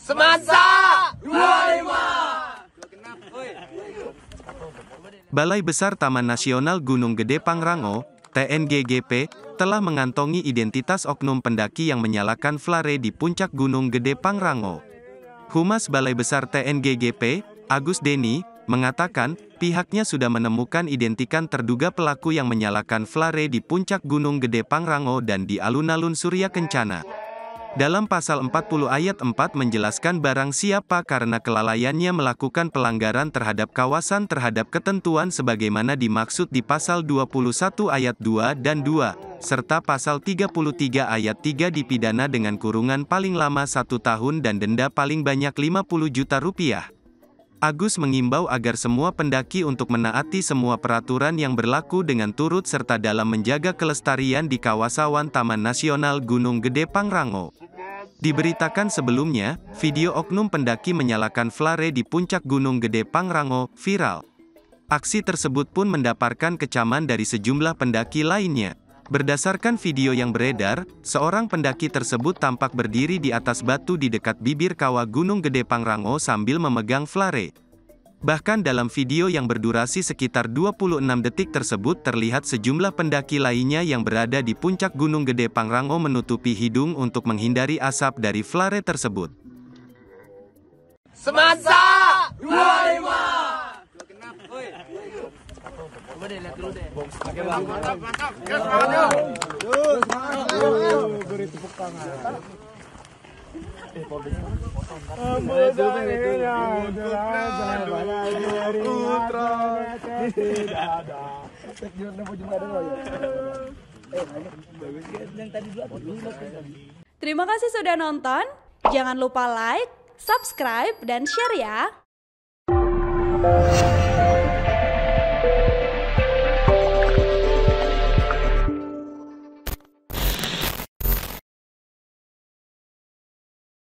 Semasa 25. Balai Besar Taman Nasional Gunung Gede Pangrango, TNGGP, telah mengantongi identitas oknum pendaki yang menyalakan flare di puncak Gunung Gede Pangrango. Humas Balai Besar TNGGP, Agus Deni, mengatakan, pihaknya sudah menemukan identikan terduga pelaku yang menyalakan flare di puncak Gunung Gede Pangrango dan di alun-alun Surya Kencana. Dalam pasal 40 ayat 4 menjelaskan barang siapa karena kelalaiannya melakukan pelanggaran terhadap kawasan terhadap ketentuan sebagaimana dimaksud di pasal 21 ayat 2 dan 2, serta pasal 33 ayat 3 dipidana dengan kurungan paling lama 1 tahun dan denda paling banyak 50 juta rupiah. Agus mengimbau agar semua pendaki untuk menaati semua peraturan yang berlaku dengan turut serta dalam menjaga kelestarian di kawasan Taman Nasional Gunung Gede Pangrango. Diberitakan sebelumnya, video oknum pendaki menyalakan flare di puncak Gunung Gede Pangrango viral. Aksi tersebut pun mendapatkan kecaman dari sejumlah pendaki lainnya. Berdasarkan video yang beredar, seorang pendaki tersebut tampak berdiri di atas batu di dekat bibir kawah Gunung Gede Pangrango sambil memegang flare. Bahkan dalam video yang berdurasi sekitar 26 detik tersebut terlihat sejumlah pendaki lainnya yang berada di puncak Gunung Gede Pangrango menutupi hidung untuk menghindari asap dari flare tersebut. Semasa 25. Beri tepuk tangan. Terima kasih sudah nonton. Jangan lupa like, subscribe, dan share ya.